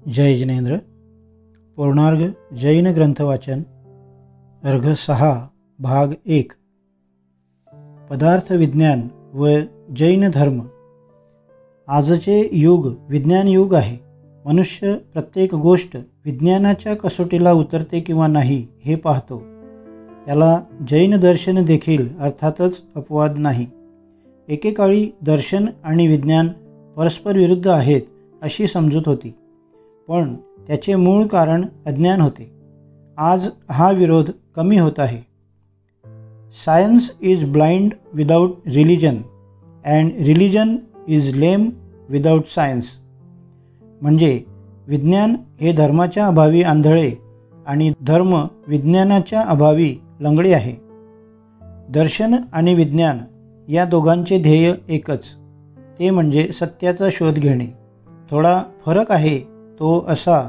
जय जिनेंद्र। पूर्णार्घ जैन ग्रंथ वाचन अर्घ 6 भाग 1 पदार्थ विज्ञान व जैन धर्म। आजचे युग विज्ञान युग आहे। मनुष्य प्रत्येक गोष्ट विज्ञानाच्या कसोटीला उतरते किंवा नाही हे पाहतो। त्याला जैन दर्शन देखील अर्थातच अपवाद नाही। एकेकाळी दर्शन आणि विज्ञान परस्पर विरुद्ध आहेत अशी समजूत होती, पण त्याचे मूळ कारण अज्ञान होते। आज हा विरोध कमी होत आहे। Science is blind without religion and religion is lame without science. म्हणजे विज्ञान हे धर्माच्या अभावी आंधळे आणि धर्म विज्ञानाच्या अभावी लंगडे आहे। दर्शन आणि विज्ञान या दोघांचे ध्येय एकच, ते म्हणजे सत्याचा शोध घेणे। थोडा फरक आहे तो असा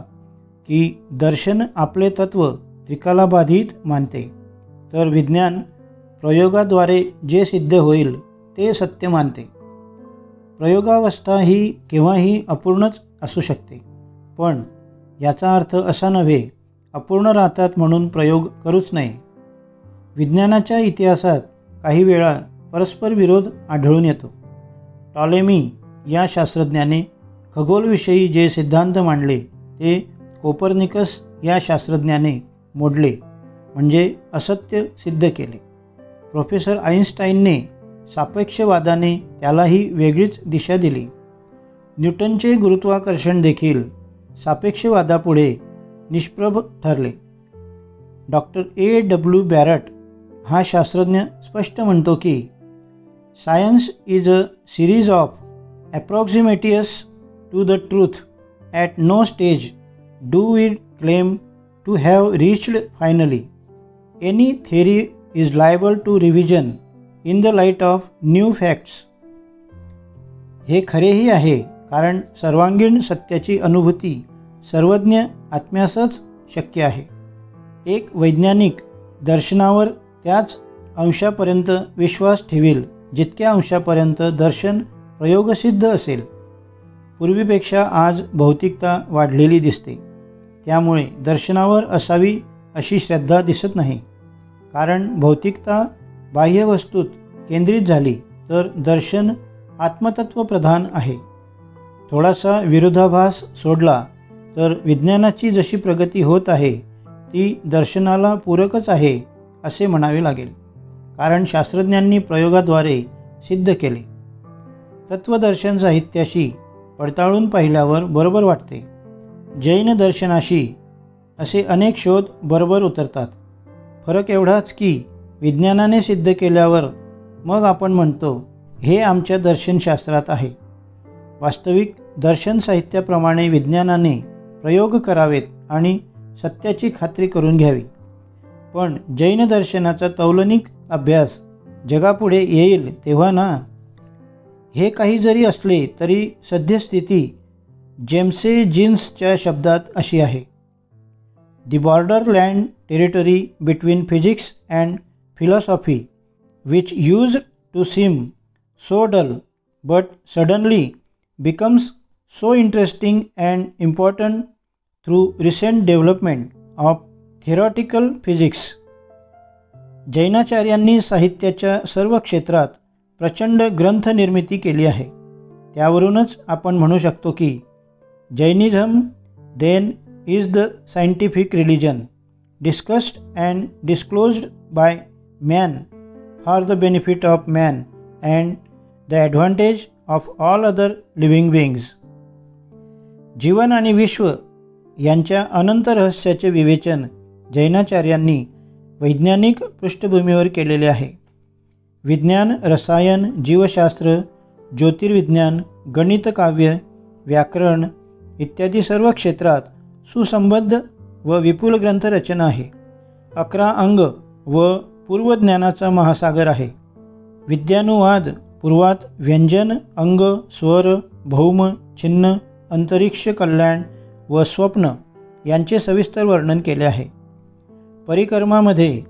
की दर्शन आपले तत्व त्रिकालाबाधित मानते, तर विज्ञान प्रयोगाद्वारे जे सिद्ध होईल ते सत्य मानते। प्रयोगावस्था ही केव्हाही अपूर्णच असू शकते, पण याचा अर्थ असा नव्हे अपूर्ण राहतात म्हणून प्रयोग करूच नये। विज्ञानाच्या इतिहासात काही वेळा परस्पर विरोध आढळून येतो। टॉलेमी या शास्त्रज्ञाने खगोलविषयी जे सिद्धांत मांडले ते कोपर्निकस या शास्त्रज्ञाने मोडले, म्हणजे असत्य सिद्ध केले। प्रोफेसर आइन्स्टाईनने सापेक्षवादाने त्यालाही वेगळीच दिशा दिली। न्यूटनचे गुरुत्वाकर्षण देखील सापेक्षवादापुढे निष्प्रभ ठरले। Doctor A.W. बॅरट हा शास्त्रज्ञ स्पष्ट म्हणतो की science is a series of approximations to the truth. At no stage do we claim to have reached finally. Any theory is liable to revision in the light of new facts. हे खरेही आहे, कारण सर्वांगीण सत्याची अनुभूती सर्वज्ञ आत्म्यासच शक्य आहे। एक वैज्ञानिक दर्शनावर त्याच अंशापर्यंत विश्वास ठेवील जितक्या अंशापर्यंत दर्शन प्रयोगसिद्ध असेल। पूर्वीपेक्षा आज भौतिकता वाढलेली दिसते, त्यामुळे दर्शनावर असावी अशी श्रद्धा दिसत नाही। कारण भौतिकता बाह्य वस्तूत केंद्रित झाली तर दर्शन आत्मतत्व प्रधान आहे। थोडासा विरोधाभास सोडला तर विज्ञानाची जशी प्रगती होत आहे ती दर्शनाला पूरकच आहे असे म्हणावे लागेल, कारण शास्त्रज्ञांनी प्रयोगाद्वारे सिद्ध केले। तत्वदर्शन साहित्याशी पडताळून पाहिल्यावर बरोबर वाटते। जैन दर्शनाशी असे अनेक शोध बरोबर उतरतात। फरक एवढाच की विज्ञानाने सिद्ध केल्यावर मग आपण म्हणतो हे आमच्या दर्शनशास्त्रात आहे। वास्तविक दर्शन साहित्याप्रमाणे विज्ञानाने प्रयोग करावेत आणि सत्याची खात्री करून घ्यावी। पण जैन दर्शनाचा तौलनिक अभ्यास जगापुढे येईल तेव्हा ना। हे काही जरी असले तरी सद्यस्थिती जेम्से जीन्सच्या शब्दात अशी आहे, the border land territory between physics and philosophy which use to seem so dull but suddenly becomes so interesting and important through recent development of theoretical physics. जैनाचार्यांनी साहित्याच्या सर्व क्षेत्रात प्रचंड ग्रंथ निर्मिती केली आहे। त्यावरूनच आपण म्हणू शकतो की Jainism then is the scientific religion discussed and disclosed by man for the benefit of man and the advantage of all other living beings. जीवन आणि विश्व यांच्या अनंत रहस्याचे विवेचन जैनाचार्यांनी वैज्ञानिक पृष्ठभूमीवर केलेले आहे। विज्ञान, रसायन, जीवशास्त्र, ज्योतिर्विज्ञान, गणितकाव्य, व्याकरण इत्यादी सर्व क्षेत्रात सुसंबद्ध व विपुल ग्रंथरचना आहे। 11 अंग व पूर्वज्ञानाचा महासागर आहे। विद्यानुवाद पूर्वात व्यंजन, अंग, स्वर, भौम, छिन्न, अंतरिक्ष कल्याण व स्वप्न यांचे सविस्तर वर्णन केले आहे। परिकर्मामध्ये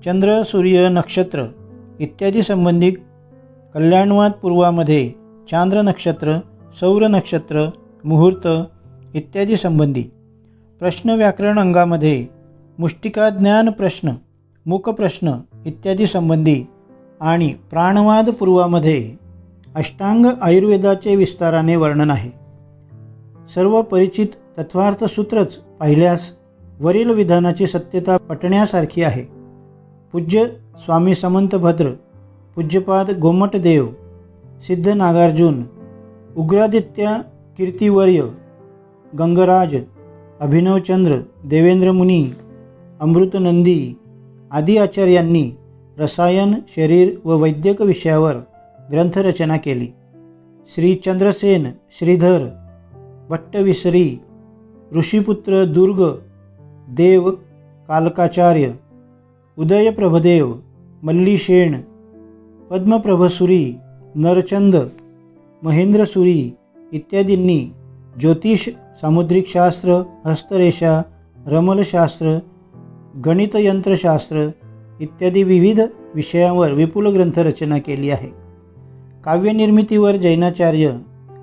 चंद्र, सूर्य, नक्षत्र इत्यादी संबंधित कल्याणवाद पूर्वामध्ये चांद्र नक्षत्र, सौर नक्षत्र, मुहूर्त इत्यादी संबंधी, प्रश्न व्याकरण अंगामध्ये मुष्टिका ज्ञान प्रश्न, मूक प्रश्न इत्यादी संबंधी आणि प्राणवाद पूर्वामध्ये अष्टांग आयुर्वेदाचे विस्ताराने वर्णन आहे. सर्व परिचित तत्वार्थ सूत्रच पाहिल्यास वरील विधानाची सत्यता पटण्यासारखी आहे. पूज्य स्वामी समंत भद्र, पूज्यपाद गोमटदेव, सिद्ध नागार्जुन, उग्रादित्य कीर्तिवर्य, गंगराज, अभिनवचंद्र, देवेंद्र मुनी, अमृतनंदी आदी आचार्यांनी रसायन, शरीर व वैद्यक विषयावर ग्रंथरचना केली. श्री चंद्रसेन, श्रीधर, भट्टविसरी, ऋषिपुत्र दुर्ग, देव कालकाचार्य, उदयप्रभदेव, मल्लीशेण, पद्मप्रभसुरी, नरचंद, महेंद्रसुरी इत्यादींनी ज्योतिष, सामुद्रिकशास्त्र, हस्तरेषा, रमलशास्त्र, गणितयंत्रशास्त्र इत्यादी विविध विषयांवर विपुल ग्रंथरचना केली आहे. काव्यनिर्मितीवर जैनाचार्य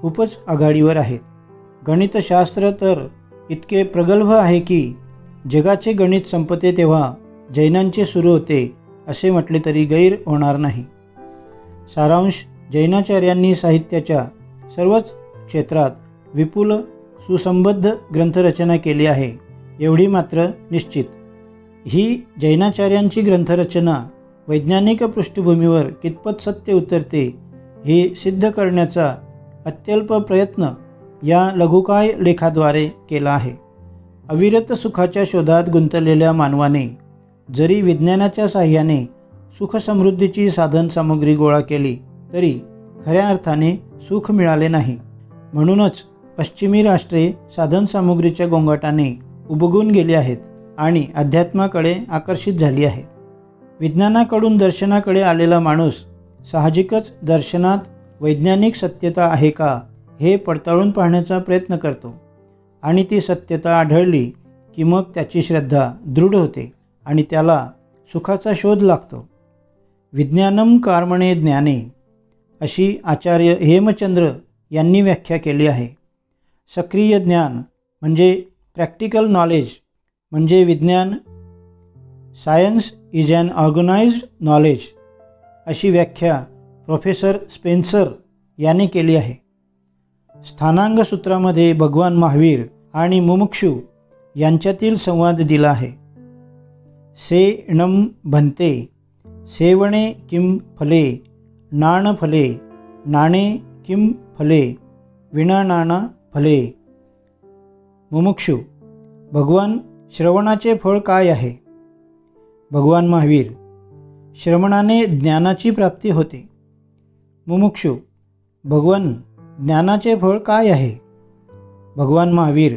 खूपच आघाडीवर आहेत. गणितशास्त्र तर इतके प्रगल्भ आहे की जगाचे गणित संपते तेव्हा जैनांचे सुरू होते असे म्हटले तरी गैर होणार नाही. सारांश, जैनाचार्यांनी साहित्याच्या सर्वच क्षेत्रात विपुल सुसंबद्ध ग्रंथरचना केली आहे एवढी मात्र निश्चित. ही जैनाचार्यांची ग्रंथरचना वैज्ञानिक पृष्ठभूमीवर कितपत सत्य उतरते हे सिद्ध करण्याचा अत्यल्प प्रयत्न या लघुकाय लेखाद्वारे केला आहे. अविरत सुखाच्या शोधात गुंतलेल्या मानवाने जरी विज्ञानाच्या साह्याने सुखसमृद्धीची साधनसामुग्री गोळा केली तरी खऱ्या अर्थाने सुख मिळाले नाही. म्हणूनच पश्चिमी राष्ट्रे साधनसामुग्रीच्या गोंगाटाने उबगून गेली आहेत आणि अध्यात्माकडे आकर्षित झाली आहे. विज्ञानाकडून दर्शनाकडे आलेला माणूस साहजिकच दर्शनात वैज्ञानिक सत्यता आहे का हे पडताळून पाहण्याचा प्रयत्न करतो आणि ती सत्यता आढळली की मग त्याची श्रद्धा दृढ होते आणि त्याला सुखाचा शोध लागतो. विज्ञानम कर्मणे ज्ञाने अशी आचार्य हेमचंद्र यांनी व्याख्या केली आहे. सक्रिय ज्ञान म्हणजे प्रॅक्टिकल नॉलेज म्हणजे विज्ञान. Science is an organized knowledge अशी व्याख्या प्रोफेसर स्पेन्सर यांनी केली आहे. स्थानांग सूत्रामध्ये भगवान महावीर आणि मुमुक्षु यांच्यातील संवाद दिला आहे. सेणम भन्ते, सेवणे किम फले, नाण फले, नाणे किम फले, विना नाना फले. मुमुक्षु, भगवान श्रवणाचे फळ काय आहे? भगवान महावीर, श्रवणाने ज्ञानाची प्राप्ती होते. मुमुक्षु, भगवान ज्ञानाचे फळ काय आहे? भगवान महावीर,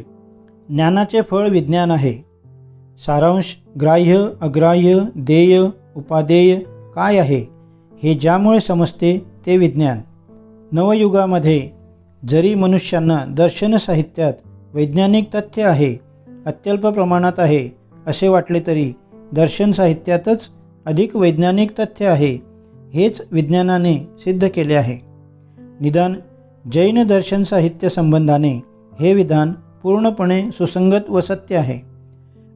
ज्ञानाचे फळ विज्ञान आहे. सारांश, ग्राह्य, अग्राह्य, देय, उपादेय काय आहे हे ज्यामुळे समजते ते विज्ञान. नवयुगामध्ये जरी मनुष्यांना दर्शन साहित्यात वैज्ञानिक तथ्य आहे, अत्यल्प प्रमाणात आहे असे वाटले तरी दर्शन साहित्यातच अधिक वैज्ञानिक तथ्य आहे हेच विज्ञानाने सिद्ध केले आहे. निदान जैन दर्शन साहित्य संबंधाने हे विधान पूर्णपणे सुसंगत व सत्य आहे.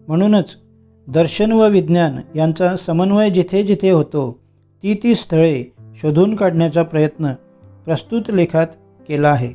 म्हणूनच दर्शन व विज्ञान यांचा समन्वय जिथे जिथे होतो ती स्थळे शोधून काढण्याचा प्रयत्न प्रस्तुत लेखात केला आहे.